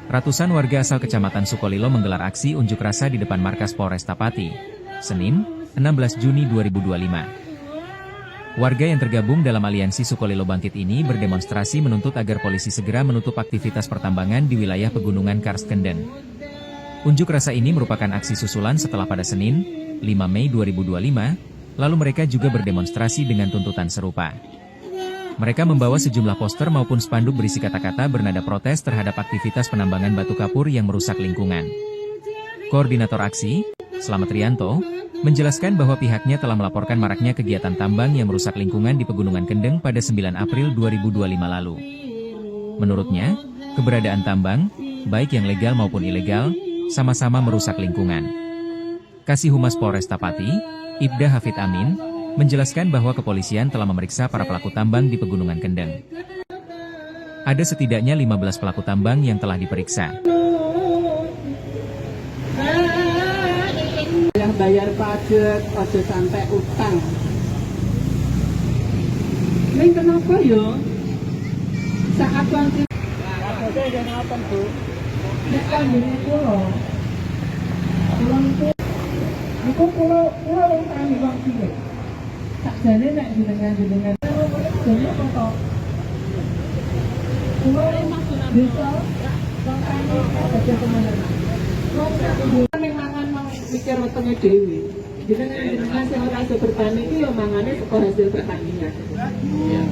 Ratusan warga asal Kecamatan Sukolilo menggelar aksi unjuk rasa di depan markas Polresta Pati, Senin, 16 Juni 2025. Warga yang tergabung dalam aliansi Sukolilo Bangkit ini berdemonstrasi menuntut agar polisi segera menutup aktivitas pertambangan di wilayah Pegunungan Karstenden. Unjuk rasa ini merupakan aksi susulan setelah pada Senin, 5 Mei 2025, lalu mereka juga berdemonstrasi dengan tuntutan serupa. Mereka membawa sejumlah poster maupun spanduk berisi kata-kata bernada protes terhadap aktivitas penambangan batu kapur yang merusak lingkungan. Koordinator aksi, Slamet Rianto, menjelaskan bahwa pihaknya telah melaporkan maraknya kegiatan tambang yang merusak lingkungan di Pegunungan Kendeng pada 9 April 2025 lalu. Menurutnya, keberadaan tambang, baik yang legal maupun ilegal, sama-sama merusak lingkungan. Kasih Humas Polresta Pati, Ibda Hafid Amin, menjelaskan bahwa kepolisian telah memeriksa para pelaku tambang di Pegunungan Kendeng. Ada setidaknya 15 pelaku tambang yang telah diperiksa. Yang bayar pajak, ojo sampai utang. Ini kenapa ya? Saat wanti. Ada yang apa Bu? Nek kandune kula. Niku kula utang wong cilik. Sakjane nek jenengan jane apa to? Kula bisa aja kemana. Nek mangan mau mikir wetenge dhewe. Jenengan sing ora iso bertani iki ya mangane saka hasil pertanian. Iya.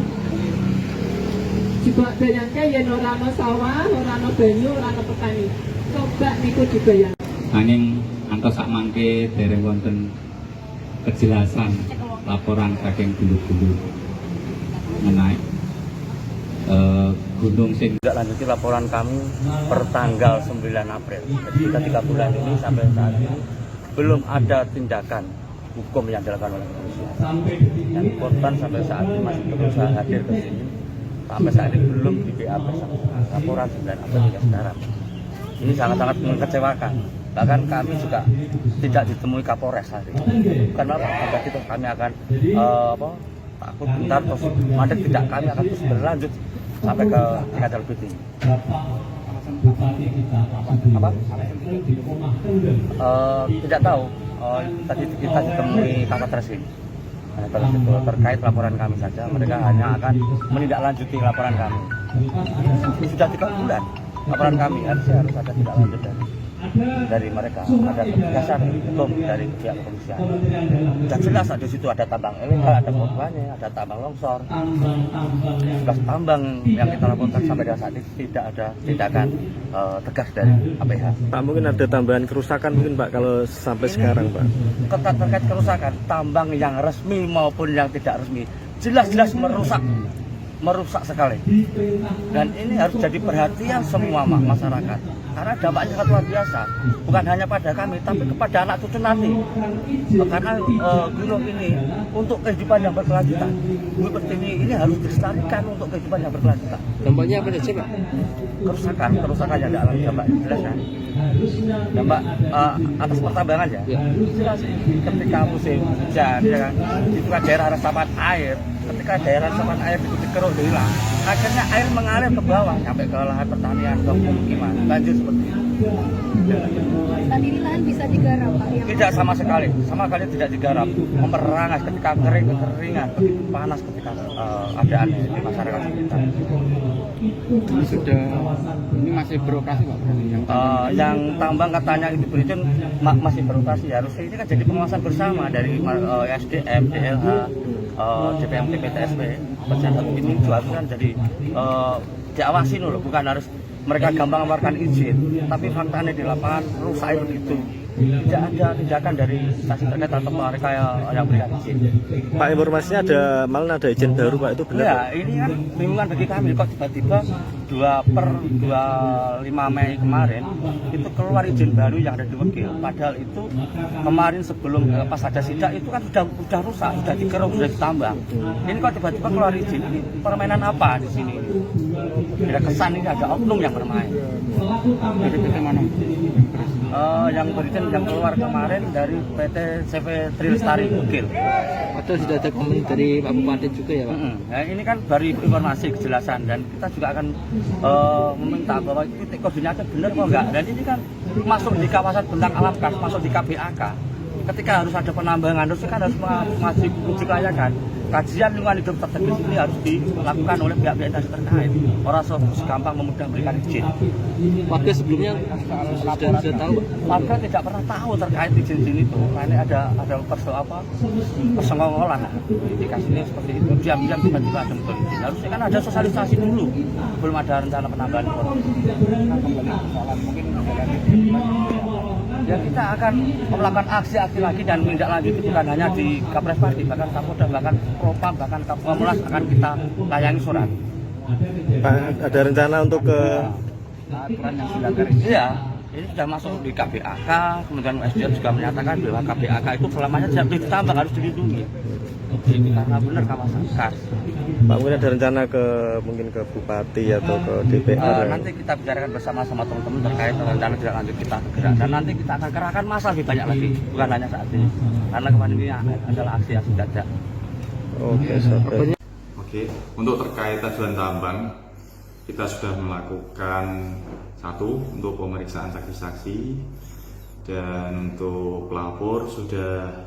Coba bayangke yen ora ana sawah, ora ana banyu, ora ana petani. Coba niku dibayang. Nanging antos sak mangke dereng wonten kejelasan laporan saking gulu-gulu mengenai gunung sing tidak lanjuti laporan kami per tanggal 9 April. Jadi kita 3 bulan ini sampai saat ini belum ada tindakan hukum yang dilakukan oleh kepolisian. Dan korban sampai saat ini masih berusaha hadir ke sini. Sampai saat ini belum di BAP laporan 9 April hingga sekarang. Ini sangat-sangat mengecewakan. Bahkan kami juga tidak ditemui Kapolres hari ini. Bukan apa itu kami akan takut bentar terus mandek tidak, kami akan terus berlanjut sampai ke tingkat lebih tinggi. Apa? Tidak tahu. Tadi kita ditemui Kakak Treskrim. Terkait laporan kami saja, mereka hanya akan menindaklanjuti laporan kami. Sudah 3 bulan laporan kami, harus ada tidak lanjut dari mereka, ada ketegasan hukum dari pihak kepolisian. Dan jelas di situ ada tambang ilegal, ada korbannya, ada tambang longsor. Tugas tambang yang kita lakukan sampai dengan saat ini tidak ada tindakan tegas dari APH. Pak, mungkin ada tambahan kerusakan mungkin Pak kalau sampai sekarang Pak? Terkait kerusakan tambang yang resmi maupun yang tidak resmi jelas-jelas merusak sekali, dan ini harus jadi perhatian semua masyarakat karena dampaknya sangat luar biasa, bukan hanya pada kami tapi kepada anak cucu nanti, karena gunung ini untuk kehidupan yang berkelanjutan. Bumi Pertiwi ini harus dilestarikan untuk kehidupan yang berkelanjutan. Dampaknya apa saja Pak? Kerusakan yang ada dampak jelas kan, dampak atas pertambangan ya. Jelas ketika musim hujan ya kan, itu kan daerah resapan air. Ketika daerah resapan air itu dikeruk hilang, akhirnya air mengalir ke bawah sampai ke lahan pertanian, ke pemukiman, banjir seperti itu. Saat ini lahan bisa digarap Pak? Tidak sama sekali tidak digarap. Memerangas ketika keringan, begitu panas ketika adaan di masyarakat sekitar. Ini masih beroperasi Pak? Yang tambang katanya itu berizin masih beroperasi. Harusnya ini kan jadi pengawasan bersama dari SDM, DLH, DPMT, PTSP, Pejabat itu harus kan jadi diawasi dulu, bukan harus mereka gampang mengeluarkan izin, tapi faktanya di lapangan rusak begitu. Tidak ada tindakan dari instansi terkait atau mereka yang berikan izin. Pak, informasinya malah ada izin baru Pak, itu benar? Ya, ini kan bingungan bagi kami kok tiba-tiba 2/25 Mei kemarin itu keluar izin baru yang ada di Wekil. Padahal itu kemarin sebelum pas ada sidak itu kan sudah rusak, sudah dikeruk, sudah ditambang. Ini kok tiba-tiba keluar izin, ini permainan apa di sini? Tidak kesan ini ada oknum yang bermain. PT mana? Yang berita yang keluar kemarin dari PT CV Trilestari Ukil. Atau sudah ada komen dari Pak Bupati juga ya Pak? Nah, ini kan baru informasi kejelasan dan kita juga akan meminta bahwa titik koordinatnya benar kok enggak. Dan ini kan masuk di kawasan bentang alam kas, masuk di KBAK. Ketika harus ada penambangan, harusnya kan harus mengajukan uji kelayakan. Kajian lingkungan hidup strategis ini harus dilakukan oleh pihak-pihak instansi terkait. Orang gampang memudah memberikan izin. Warga sebelumnya sudah tahu Pak? Warga tidak pernah tahu terkait izin itu. Nah, ini ada persenggolan. Indikasinya seperti itu. Diam-diam tiba-tiba ada muncul izin. Harusnya kan ada sosialisasi dulu. Belum ada rencana penambahan ya kita akan melakukan aksi-aksi lagi dan menindaklanjuti bukan hanya di Kapolres Pati, bahkan Kapolda, bahkan Propam, bahkan Kapolres akan kita layangi surat. Pak, ada rencana untuk ke Aturan yang dilanggar ini ya, ini sudah masuk di KBAK, kemudian SDM juga menyatakan bahwa KBAK itu selamanya tidak boleh ditambah, harus dilindungi. Ini karena benar kawasan kas. Pak, mungkin ada rencana mungkin ke Bupati atau ke DPR? Nanti kita bicarakan bersama-sama teman-teman terkait rencana tidak lanjut kita gerak, dan nanti kita akan kerahkan massa lebih banyak lagi, bukan hanya saat ini. Karena kemarin ini adalah aksi-aksi dadak. Oke, untuk terkait ajuan tambang, kita sudah melakukan satu untuk pemeriksaan saksi-saksi, dan untuk pelapor sudah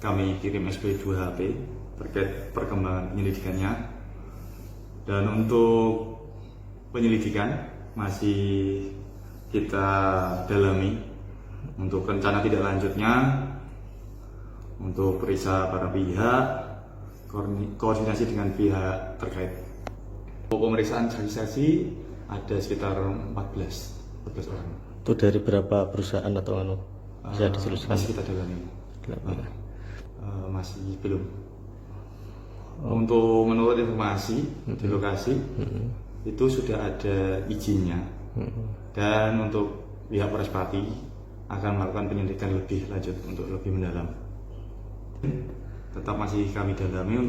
kami kirim SP 2HP terkait perkembangan penyelidikannya. Dan untuk penyelidikan masih kita dalami untuk rencana tidak lanjutnya, untuk periksa para pihak, koordinasi dengan pihak terkait. Untuk pemeriksaan saksi-saksi ada sekitar 14 orang. Itu dari berapa perusahaan atau bisa dijelaskan? Masih kita dalami. Masih belum. Untuk menurut informasi di lokasi itu sudah ada izinnya, dan untuk pihak Polres Pati akan melakukan penyelidikan lebih lanjut untuk lebih mendalam. Tetap masih kami dalami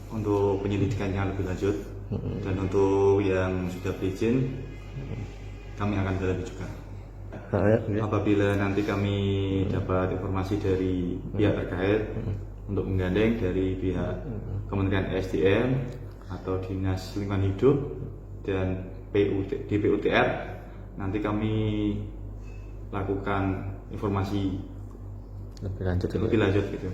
untuk penyelidikannya lebih lanjut, dan untuk yang sudah berizin kami akan dalami juga. Apabila nanti kami dapat informasi dari pihak terkait untuk menggandeng dari pihak Kementerian SDM atau Dinas Lingkungan Hidup dan DPUTR, nanti kami lakukan informasi lebih lanjut gitu.